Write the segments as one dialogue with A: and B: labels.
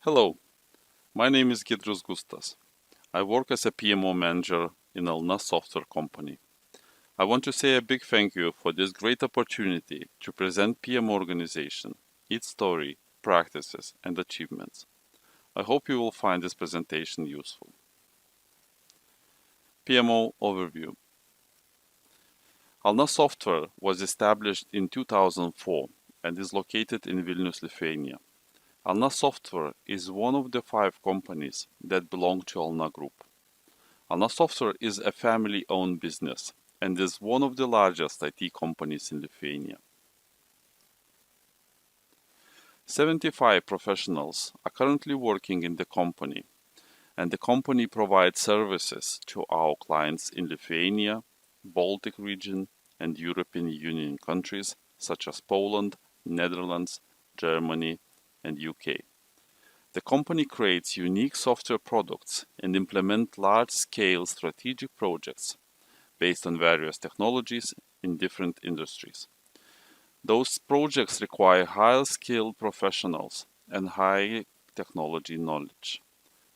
A: Hello, my name is Giedrius Gustas. I work as a PMO manager in Alna software company. I want to say a big thank you for this great opportunity to present PMO organization, its story, practices, and achievements. I hope you will find this presentation useful. PMO overview. Alna Software was established in 2004 and is located in Vilnius, Lithuania. Alna Software is one of the 5 companies that belong to Alna Group. Alna Software is a family-owned business and is one of the largest IT companies in Lithuania. 75 professionals are currently working in the company, and the company provides services to our clients in Lithuania, Baltic region, and European Union countries such as Poland, Netherlands, Germany, and UK. The company creates unique software products and implements large-scale strategic projects based on various technologies in different industries. Those projects require highly skilled professionals and high technology knowledge.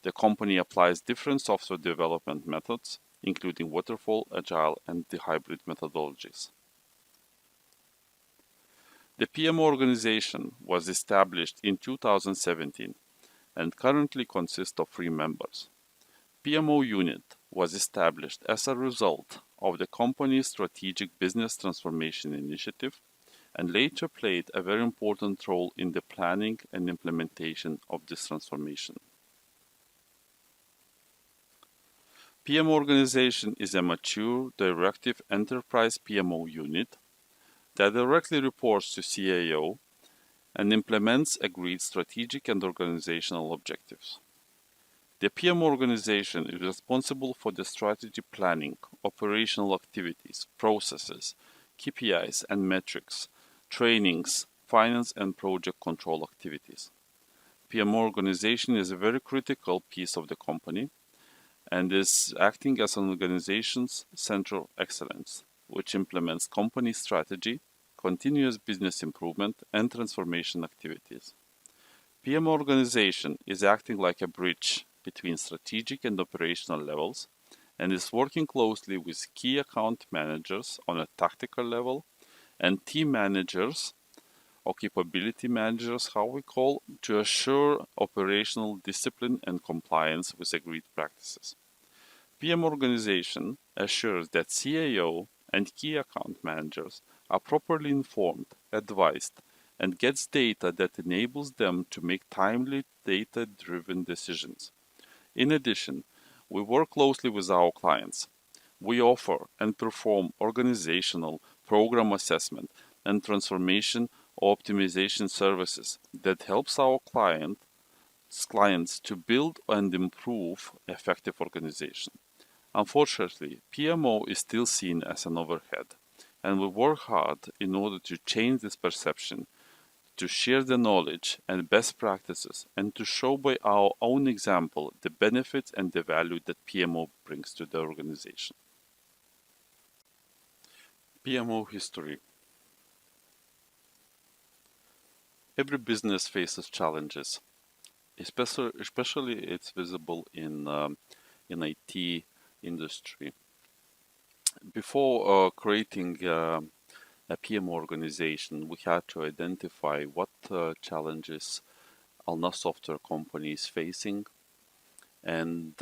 A: The company applies different software development methods, including waterfall, agile, and the hybrid methodologies. The PMO organization was established in 2017 and currently consists of 3 members. PMO unit was established as a result of the company's strategic business transformation initiative and later played a very important role in the planning and implementation of this transformation. PMO organization is a mature, directive enterprise PMO unit that directly reports to CIO and implements agreed strategic and organizational objectives. The PMO organization is responsible for the strategy planning, operational activities, processes, KPIs and metrics, trainings, finance and project control activities. PMO organization is a very critical piece of the company and is acting as an organization's center of excellence, which implements company strategy, continuous business improvement, and transformation activities. PMO organization is acting like a bridge between strategic and operational levels and is working closely with key account managers on a tactical level and team managers or capability managers, how we call, to assure operational discipline and compliance with agreed practices. PM organization assures that CIO and key account managers are properly informed, advised, and gets data that enables them to make timely data-driven decisions. In addition, we work closely with our clients. We offer and perform organizational, program assessment, and transformation or optimization services that helps our clients to build and improve effective organization. Unfortunately, PMO is still seen as an overhead, and we work hard in order to change this perception, to share the knowledge and best practices, and to show by our own example the benefits and the value that PMO brings to the organization. PMO history. Every business faces challenges, especially it's visible in IT industry. Before creating a PMO organization, we had to identify what challenges Alna software company is facing and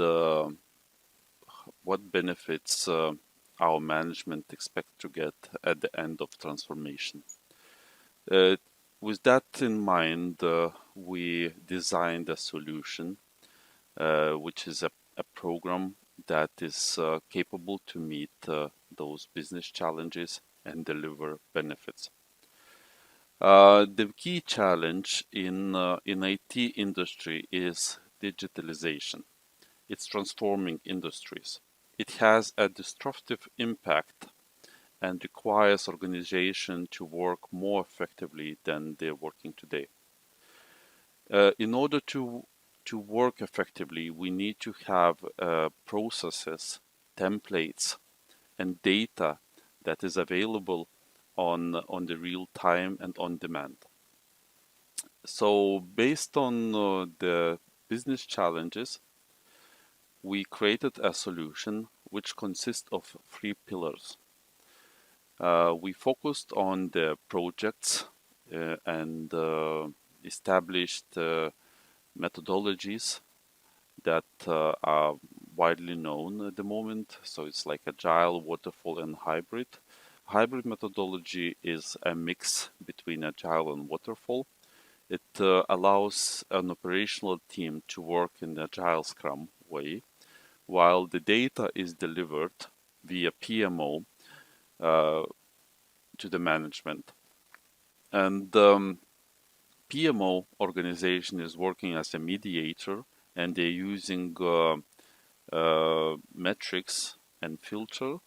A: what benefits our management expect to get at the end of transformation. With that in mind, we designed a solution which is a program that is capable to meet those business challenges and deliver benefits. The key challenge in IT industry is digitalization. It's transforming industries. It has a disruptive impact and requires organization to work more effectively than they're working today. In order to work effectively, we need to have processes, templates, and data that is available on the real time and on demand. So based on the business challenges, we created a solution which consists of three pillars. We focused on the projects and established methodologies that are widely known at the moment. So it's like agile, waterfall, and hybrid. Hybrid methodology is a mix between agile and waterfall. It allows an operational team to work in the agile scrum way, while the data is delivered via PMO to the management. And PMO organization is working as a mediator, and they're using metrics and filter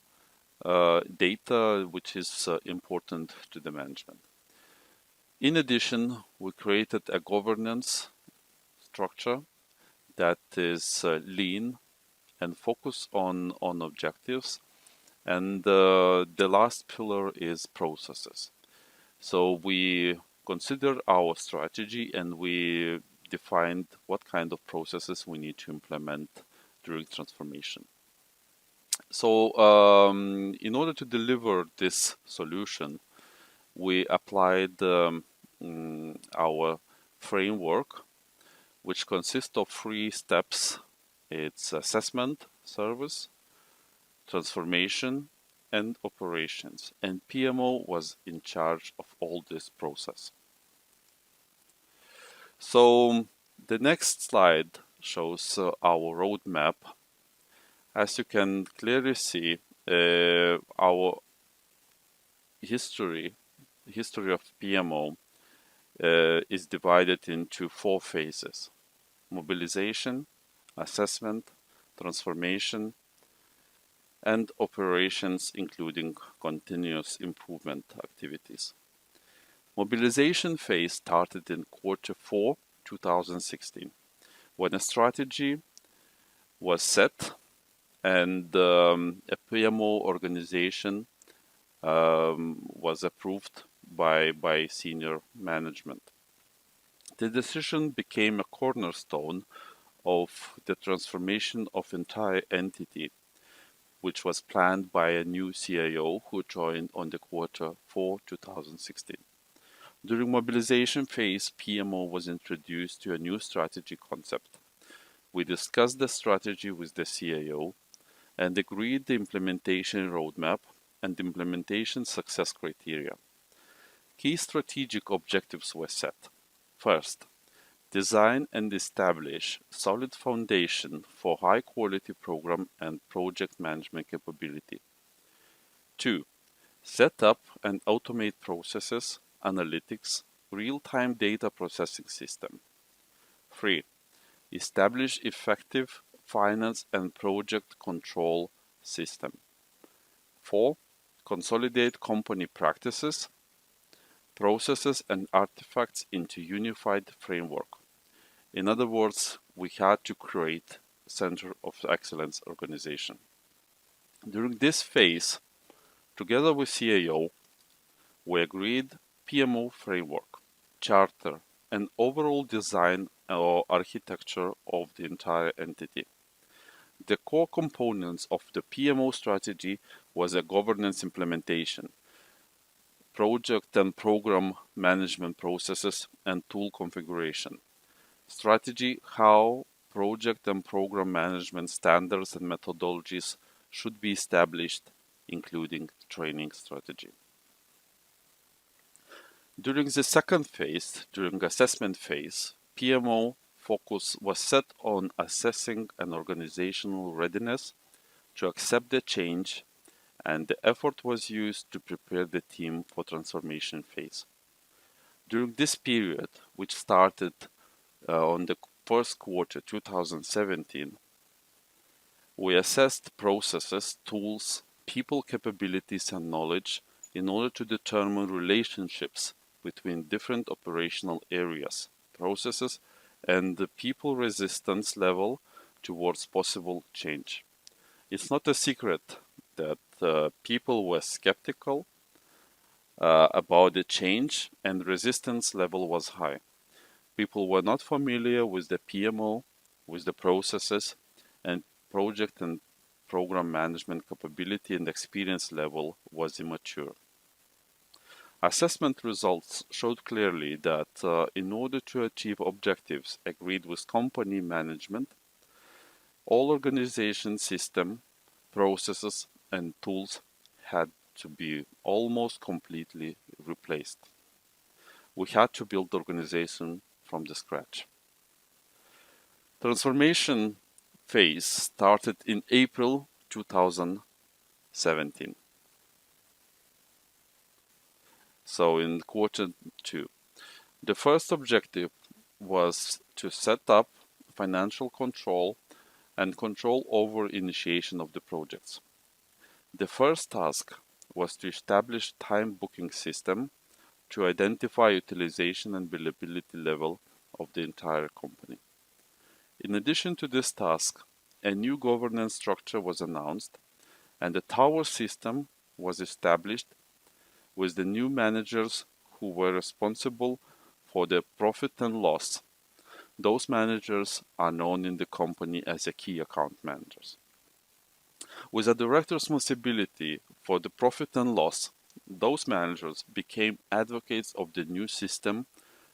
A: data which is important to the management. In addition, we created a governance structure that is lean and focused on objectives. And the last pillar is processes. So we consider our strategy and we defined what kind of processes we need to implement during transformation. So in order to deliver this solution, we applied our framework, which consists of 3 steps. It's assessment, service, transformation, and operations. And PMO was in charge of all this process. So the next slide shows our roadmap. As you can clearly see, our history of PMO is divided into 4 phases: mobilization, assessment, transformation, and operations, including continuous improvement activities. Mobilization phase started in Q4 2016, when a strategy was set and a PMO organization was approved by senior management. The decision became a cornerstone of the transformation of entire entity, which was planned by a new CIO who joined on the Q4 2016. During mobilization phase, PMO was introduced to a new strategy concept. We discussed the strategy with the CIO and agreed the implementation roadmap and implementation success criteria. Key strategic objectives were set. First, design and establish solid foundation for high-quality program and project management capability. 2. Set up and automate processes, analytics, real-time data processing system. 3. Establish effective finance and project control system. 4. Consolidate company practices, processes, and artifacts into unified framework. In other words, we had to create a Center of Excellence organization. During this phase, together with CIO, we agreed PMO framework, charter, and overall design or architecture of the entire entity. The core components of the PMO strategy was a governance implementation, project and program management processes, and tool configuration. Strategy, how project and program management standards and methodologies should be established, including training strategy. During the second phase, during assessment phase, PMO focus was set on assessing an organizational readiness to accept the change, and the effort was used to prepare the team for transformation phase. During this period, which started on the first quarter 2017, we assessed processes, tools, people capabilities, and knowledge in order to determine relationships between different operational areas, processes, and the people resistance level towards possible change. It's not a secret that people were skeptical about the change and resistance level was high. People were not familiar with the PMO, with the processes, and project and program management capability and experience level was immature. Assessment results showed clearly that in order to achieve objectives agreed with company management, all organization system, processes, and tools had to be almost completely replaced. We had to build the organization from the scratch. Transformation phase started in April 2017. So in quarter 2. The first objective was to set up financial control and control over initiation of the projects. The first task was to establish time booking system to identify utilization and billability level of the entire company. In addition to this task, a new governance structure was announced and the tower system was established with the new managers who were responsible for the profit and loss. Those managers are known in the company as the key account managers. With a direct responsibility for the profit and loss, those managers became advocates of the new system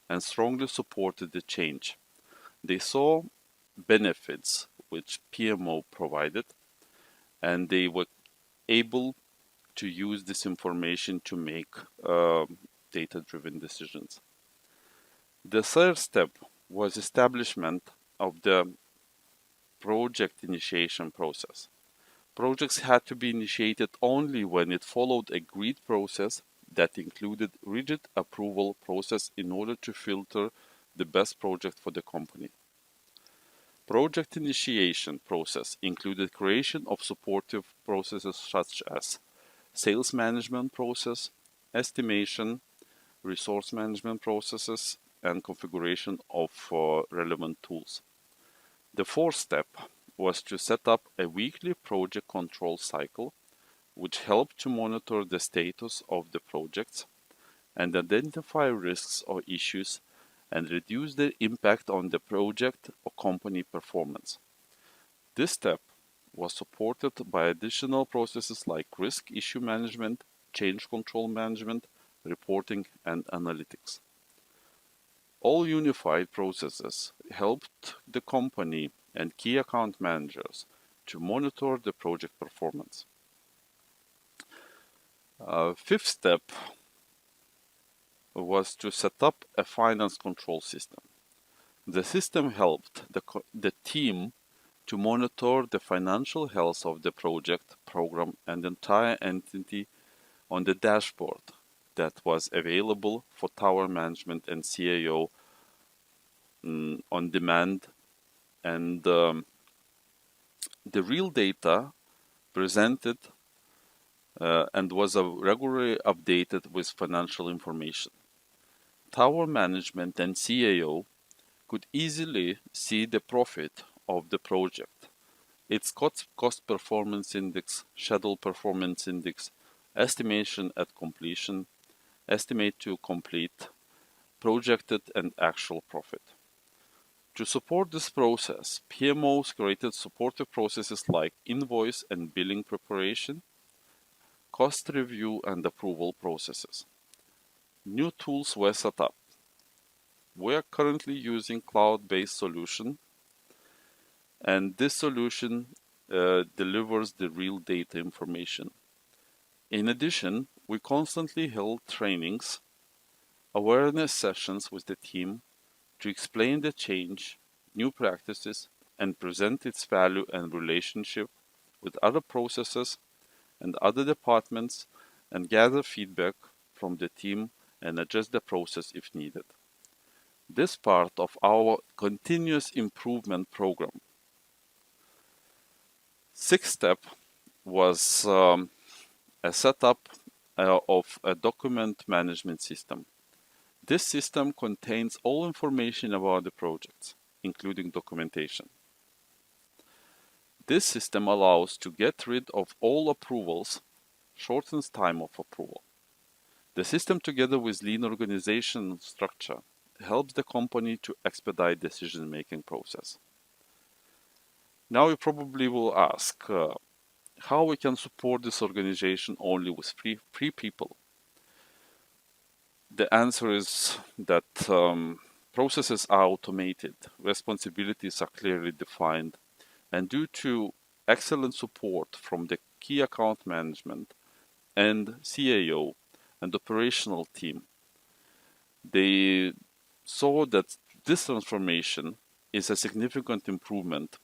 A: and strongly supported the change. They saw benefits which PMO provided, and they were able to use this information to make data-driven decisions. The third step was establishment of the project initiation process. Projects had to be initiated only when it followed agreed process that included rigid approval process in order to filter the best project for the company. Project initiation process included creation of supportive processes such as sales management process, estimation, resource management processes, and configuration of relevant tools. The fourth step was to set up a weekly project control cycle, which helped to monitor the status of the projects and identify risks or issues and reduce the impact on the project or company performance. This step was supported by additional processes like risk issue management, change control management, reporting, and analytics. All unified processes helped the company and key account managers to monitor the project performance. Fifth step was to set up a finance control system. The system helped the team to monitor the financial health of the project, program, and entire entity on the dashboard that was available for tower management and CAO on demand, and the real data presented and was regularly updated with financial information. Tower management and CAO could easily see the profit of the project, its cost performance index, schedule performance index, estimation at completion, estimate to complete, projected and actual profit. To support this process, PMOs created supportive processes like invoice and billing preparation, cost review and approval processes. New tools were set up. We are currently using cloud-based solution, and this solution delivers the real data information. In addition, we constantly held trainings, awareness sessions with the team to explain the change, new practices, and present its value and relationship with other processes and other departments, and gather feedback from the team and adjust the process if needed. This part of our continuous improvement program. Sixth step was a setup of a document management system. This system contains all information about the projects, including documentation. This system allows to get rid of all approvals, shortens time of approval. The system, together with lean organization structure helps the company to expedite decision-making process. Now you probably will ask how we can support this organization only with three people. The answer is that processes are automated, responsibilities are clearly defined, and due to excellent support from the key account management and CAO and operational team, they saw that this transformation is a significant improvement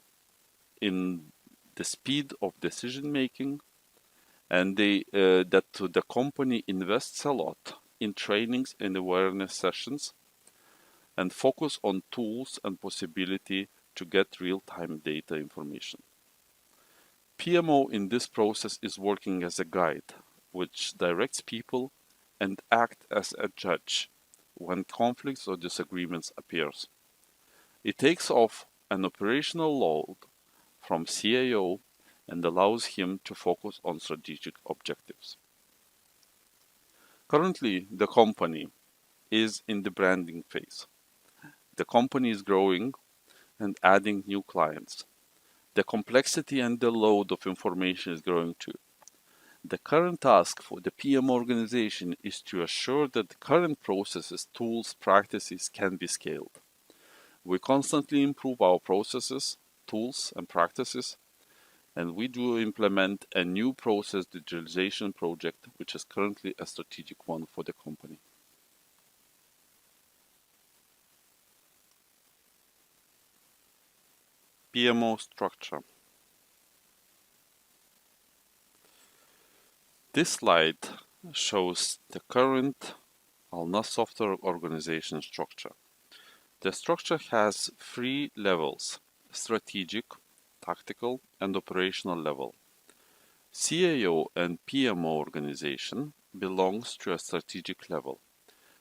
A: in the speed of decision making, and that the company invests a lot in trainings and awareness sessions and focus on tools and possibility to get real-time data information. PMO in this process is working as a guide, which directs people and act as a judge when conflicts or disagreements appears. It takes off an operational load from CAO and allows him to focus on strategic objectives. Currently, the company is in the branding phase. The company is growing and adding new clients. The complexity and the load of information is growing too. The current task for the PM organization is to assure that the current processes, tools, practices can be scaled. We constantly improve our processes, tools, and practices, and we do implement a new process digitalization project, which is currently a strategic one for the company. PMO structure. This slide shows the current Alna software organization structure. The structure has three levels: strategic, tactical, and operational level. CAO and PMO organization belongs to a strategic level,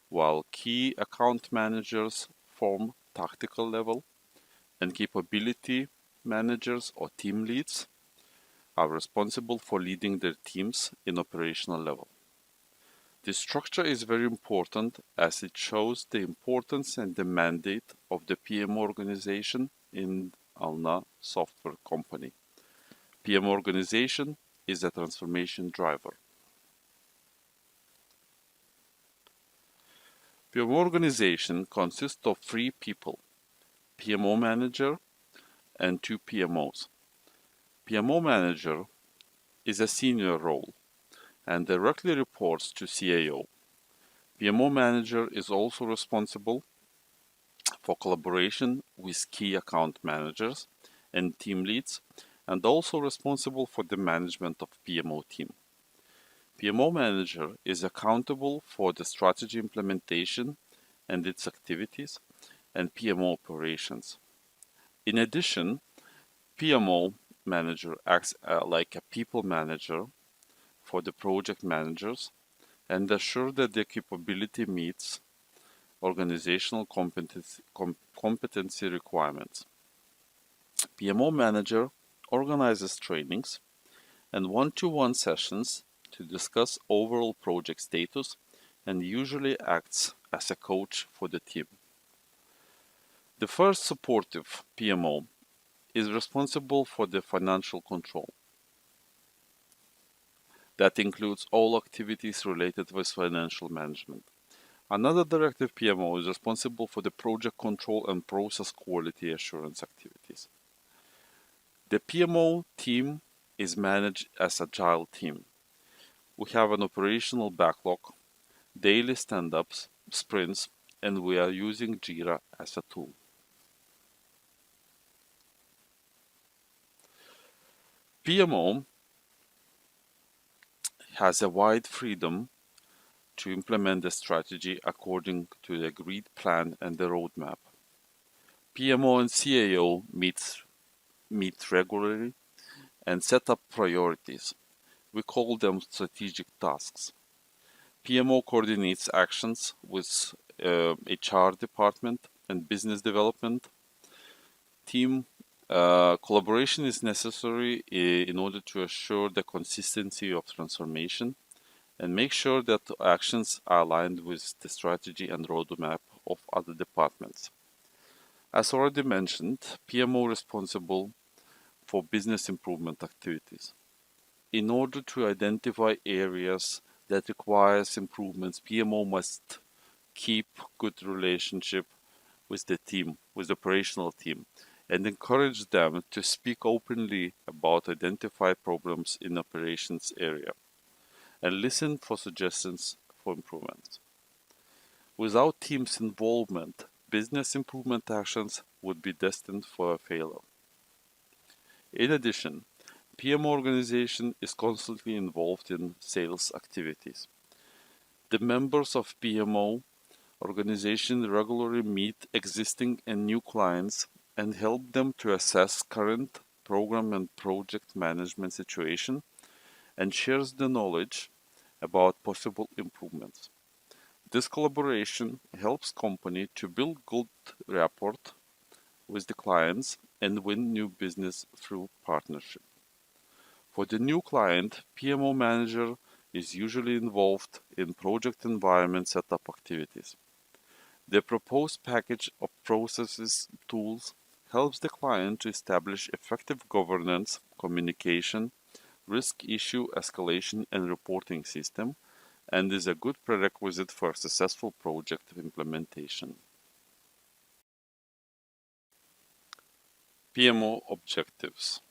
A: while key account managers form tactical level, and capability managers or team leads are responsible for leading their teams in operational level. This structure is very important as it shows the importance and the mandate of the PM organization in Alna software company. PM organization is a transformation driver. PM organization consists of 3 people: PMO manager and 2 PMOs. PMO manager is a senior role and directly reports to CAO. PMO manager is also responsible for collaboration with key account managers and team leads, and also responsible for the management of PMO team. PMO manager is accountable for the strategy implementation and its activities and PMO operations. In addition, PMO manager acts like a people manager for the project managers and assure that their capability meets organizational competency requirements. PMO manager organizes trainings and one-to-one sessions to discuss overall project status and usually acts as a coach for the team. The first supportive PMO is responsible for the financial control. That includes all activities related with financial management. Another directive PMO is responsible for the project control and process quality assurance activities. The PMO team is managed as an agile team. We have an operational backlog, daily stand-ups, sprints, and we are using Jira as a tool. PMO has a wide freedom to implement the strategy according to the agreed plan and the roadmap. PMO and CAO meet regularly and set up priorities. We call them strategic tasks. PMO coordinates actions with HR department and business development team. Collaboration is necessary in order to assure the consistency of transformation and make sure that actions are aligned with the strategy and roadmap of other departments. As already mentioned, PMO responsible for business improvement activities. In order to identify areas that requires improvements, PMO must keep good relationship with the team, with the operational team, and encourage them to speak openly about identified problems in operations area and listen for suggestions for improvement. Without team's involvement, business improvement actions would be destined for a failure. In addition, PMO organization is constantly involved in sales activities. The members of PMO organization regularly meet existing and new clients and help them to assess current program and project management situation and shares the knowledge about possible improvements. This collaboration helps company to build good rapport with the clients and win new business through partnership. For the new client, PMO manager is usually involved in project environment setup activities. The proposed package of processes tools helps the client to establish effective governance, communication, risk issue escalation and reporting system, and is a good prerequisite for a successful project implementation. PMO objectives.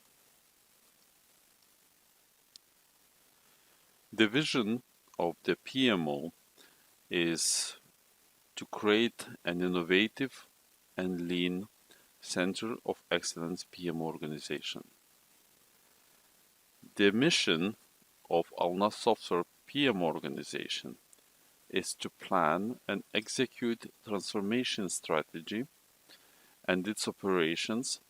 A: The vision of the PMO is to create an innovative and lean center of excellence PMO organization. The mission of Alna Software PMO organization is to plan and execute transformation strategy and its operations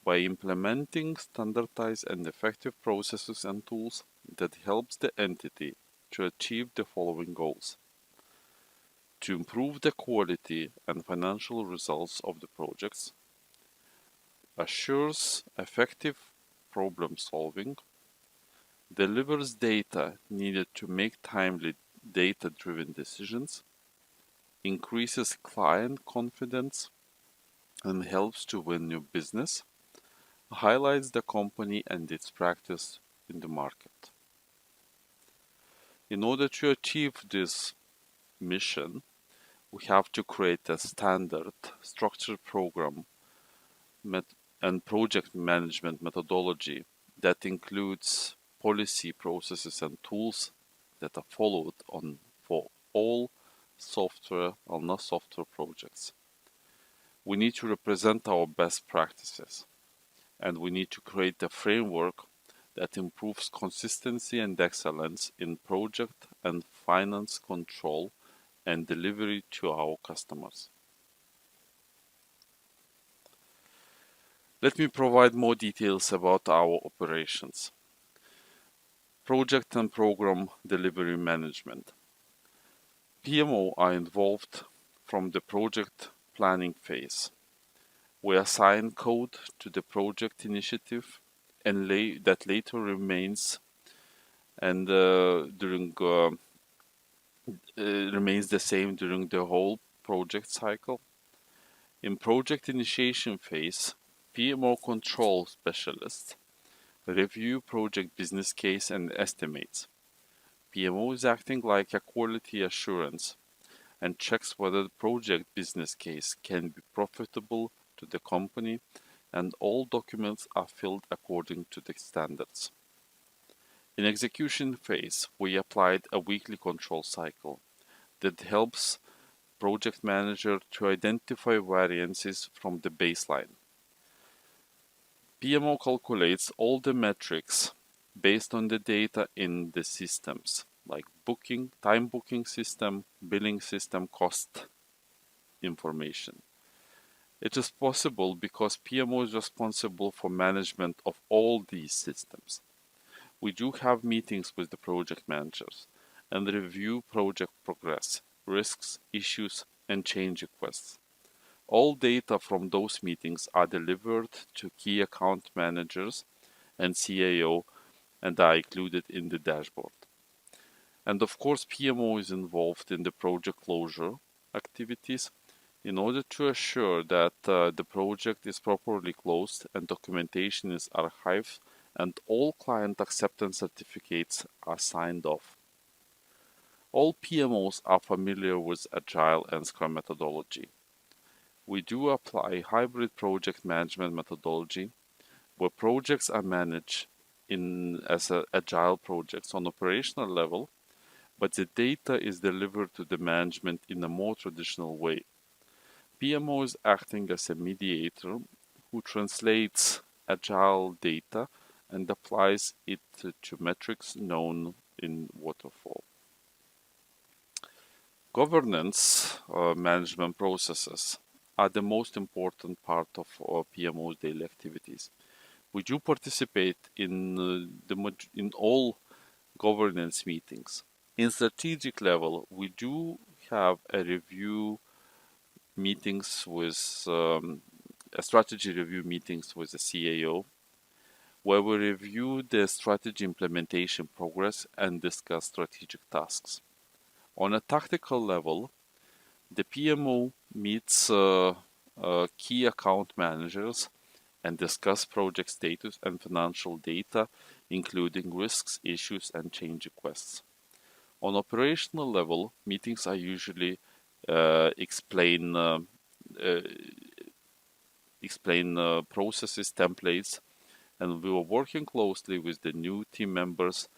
A: by implementing standardized and effective processes and tools that helps the entity to achieve the following goals: to improve the quality and financial results of the projects, assures effective problem solving, delivers data needed to make timely data-driven decisions, increases client confidence, and helps to win new business, highlights the company and its practice in the market. In order to achieve this mission, we have to create a standard structured program and project management methodology that includes policy, processes, and tools that are followed on for all software or not software projects. We need to represent our best practices, and we need to create a framework that improves consistency and excellence in project and finance control and delivery to our customers. Let me provide more details about our operations. Project and program delivery management. PMO are involved from the project planning phase. We assign code to the project initiative and that later remains and remains the same during the whole project cycle. In project initiation phase, PMO control specialists review project business case and estimates. PMO is acting like a quality assurance and checks whether the project business case can be profitable to the company and all documents are filled according to the standards. In execution phase, we applied a weekly control cycle that helps project manager to identify variances from the baseline. PMO calculates all the metrics based on the data in the systems, like booking, time booking system, billing system, cost information. It is possible because PMO is responsible for management of all these systems. We do have meetings with the project managers and review project progress, risks, issues, and change requests. All data from those meetings are delivered to key account managers and CAO and are included in the dashboard. And of course, PMO is involved in the project closure activities in order to assure that the project is properly closed and documentation is archived and all client acceptance certificates are signed off. All PMOs are familiar with Agile and Scrum methodology. We do apply hybrid project management methodology where projects are managed as agile projects on operational level, but the data is delivered to the management in a more traditional way. PMO is acting as a mediator who translates agile data and applies it to metrics known in waterfall. Governance management processes are the most important part of PMO's daily activities. We do participate in all governance meetings. In strategic level, we do have a review meetings with a strategy review meetings with the CAO, where we review the strategy implementation progress and discuss strategic tasks. On a tactical level, the PMO meets key account managers and discuss project status and financial data, including risks, issues, and change requests. On operational level, meetings are usually explain processes, templates, and we were working closely with the new team members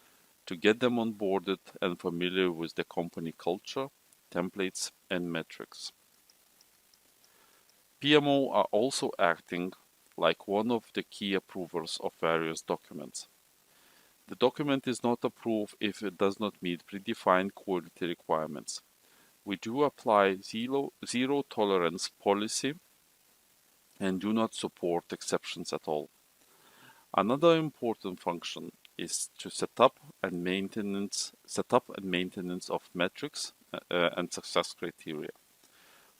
A: to get them onboarded and familiar with the company culture, templates, and metrics. PMO are also acting like one of the key approvers of various documents. The document is not approved if it does not meet predefined quality requirements. We do apply zero tolerance policy and do not support exceptions at all. Another important function is to set up and maintenance of metrics and success criteria.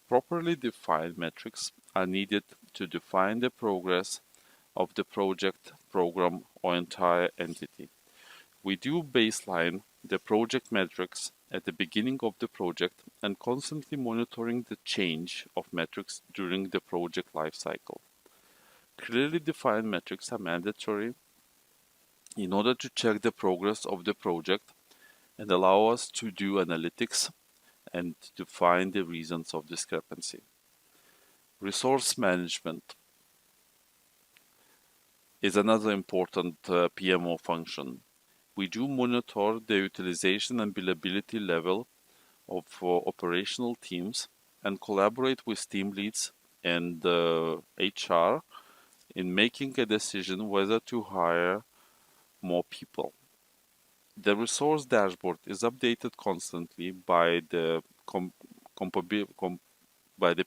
A: Properly defined metrics are needed to define the progress of the project, program, or entire entity. We do baseline the project metrics at the beginning of the project and constantly monitoring the change of metrics during the project lifecycle. Clearly defined metrics are mandatory in order to check the progress of the project and allow us to do analytics and to find the reasons of discrepancy. Resource management is another important PMO function. We do monitor the utilization and billability level of operational teams and collaborate with team leads and HR in making a decision whether to hire more people. The resource dashboard is updated constantly by the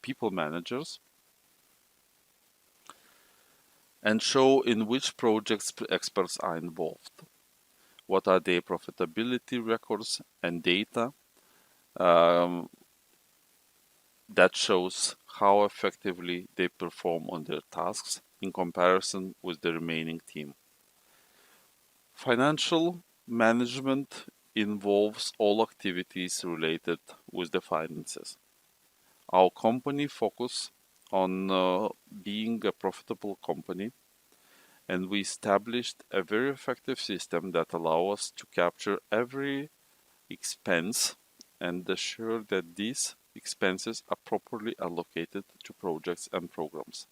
A: people managers and show in which projects experts are involved. What are their profitability records and data that shows how effectively they perform on their tasks in comparison with the remaining team. Financial management involves all activities related with the finances. Our company focus on being a profitable company, and we established a very effective system that allows us to capture every expense and assure that these expenses are properly allocated to projects and programs.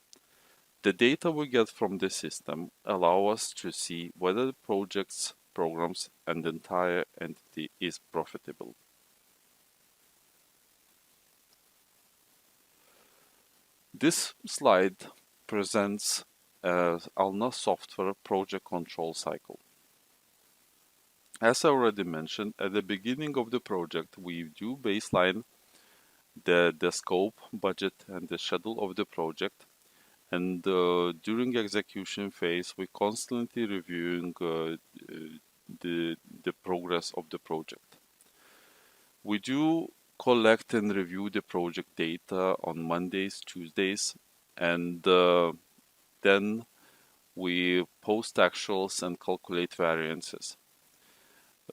A: The data we get from the system allow us to see whether the projects, programs, and the entire entity is profitable. This slide presents Alna software project control cycle. As I already mentioned, at the beginning of the project, we do baseline the scope, budget, and the schedule of the project. And during execution phase, we constantly reviewing the progress of the project. We do collect and review the project data on Mondays, Tuesdays, and then we post actuals and calculate variances.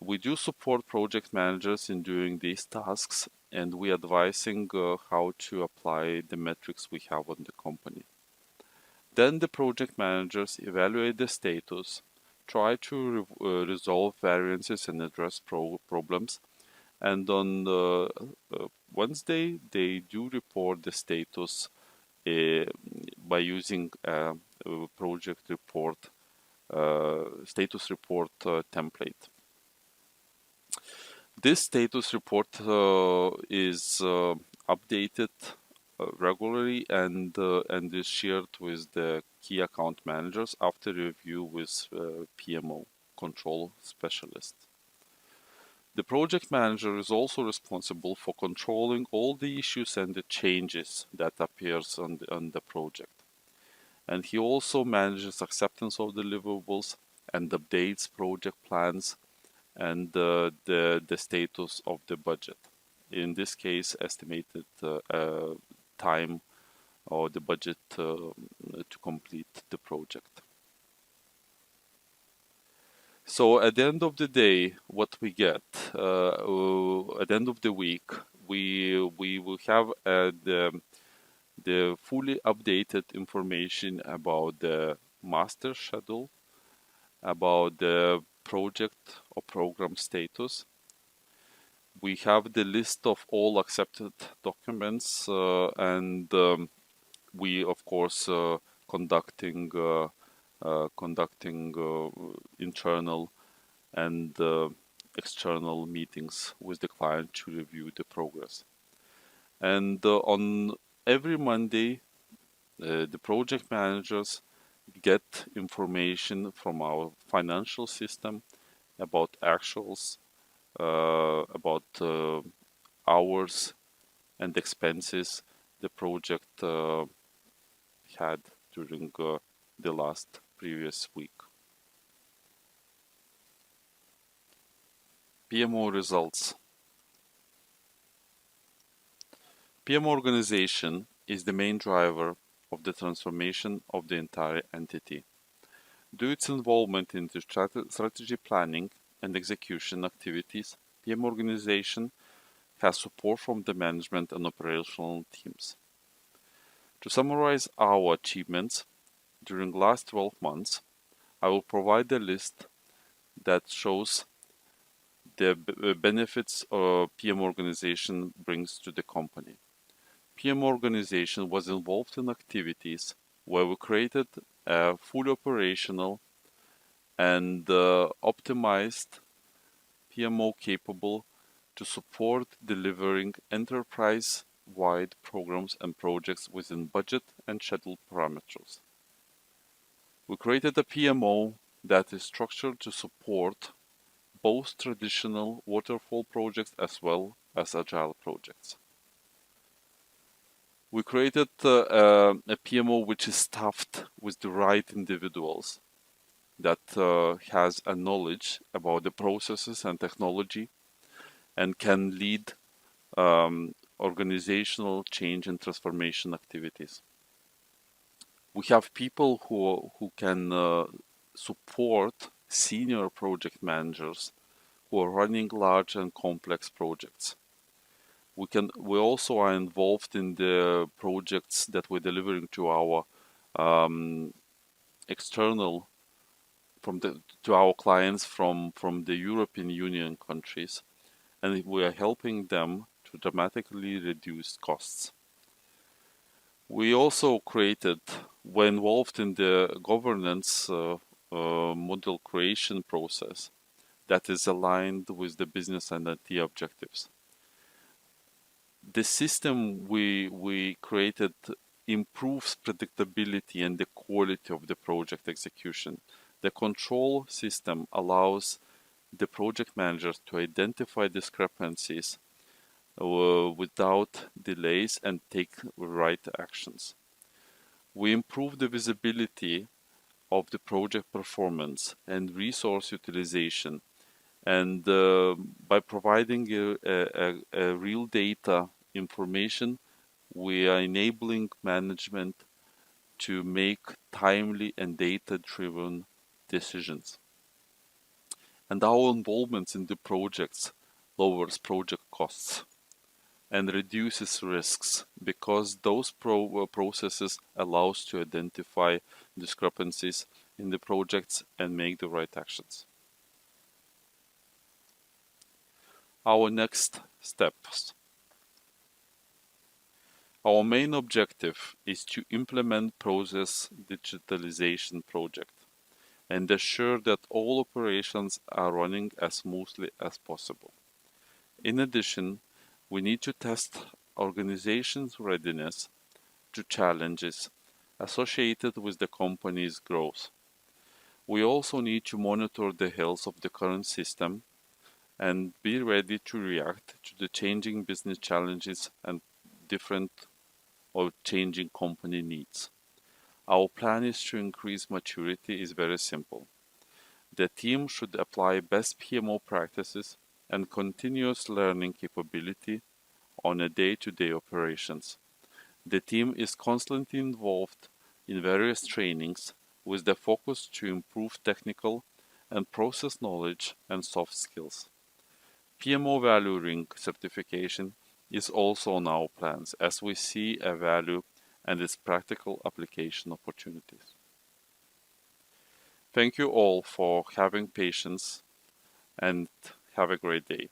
A: We do support project managers in doing these tasks, and we advising how to apply the metrics we have on the company. Then the project managers evaluate the status, try to resolve variances and address problems, and on Wednesday they do report the status by using a project report, status report template. This status report is updated regularly and is shared with the key account managers after review with PMO, control specialist. The project manager is also responsible for controlling all the issues and the changes that appears on the project. And he also manages acceptance of deliverables and updates project plans and the status of the budget. In this case, estimated time or the budget to complete the project. So at the end of the day, what we get at the end of the week, we will have the fully updated information about the master schedule, about the project or program status. We have the list of all accepted documents, and we of course conducting internal and external meetings with the client to review the progress. And on every Monday, the project managers get information from our financial system about actuals, about hours and expenses the project had during the last previous week. PMO results. PMO organization is the main driver of the transformation of the entire entity. Due to its involvement in the strategy planning and execution activities, PMO organization has support from the management and operational teams. To summarize our achievements during the last 12 months, I will provide a list that shows the benefits a PMO organization brings to the company. PMO organization was involved in activities where we created a fully operational and optimized PMO capable to support delivering enterprise-wide programs and projects within budget and schedule parameters. We created a PMO that is structured to support both traditional waterfall projects as well as agile projects. We created a PMO which is staffed with the right individuals that has a knowledge about the processes and technology and can lead organizational change and transformation activities. We have people who can support senior project managers who are running large and complex projects. We also are involved in the projects that we're delivering to our external to our clients from the European Union countries, and we are helping them to dramatically reduce costs. We also we're involved in the governance model creation process that is aligned with the business and IT objectives. The system we created improves predictability and the quality of the project execution. The control system allows the project managers to identify discrepancies without delays and take right actions. We improve the visibility of the project performance and resource utilization, and by providing a real data information, we are enabling management to make timely and data-driven decisions. And our involvement in the projects lowers project costs and reduces risks because those processes allow us to identify discrepancies in the projects and make the right actions. Our next steps. Our main objective is to implement process digitalization project and assure that all operations are running as smoothly as possible. In addition, we need to test organization's readiness to challenges associated with the company's growth. We also need to monitor the health of the current system and be ready to react to the changing business challenges and different or changing company needs. Our plan is to increase maturity is very simple. The team should apply best PMO practices and continuous learning capability on a day-to-day operations. The team is constantly involved in various trainings with the focus to improve technical and process knowledge and soft skills. PMO Value Ring certification is also on our plans as we see a value and its practical application opportunities. Thank you all for having patience and have a great day.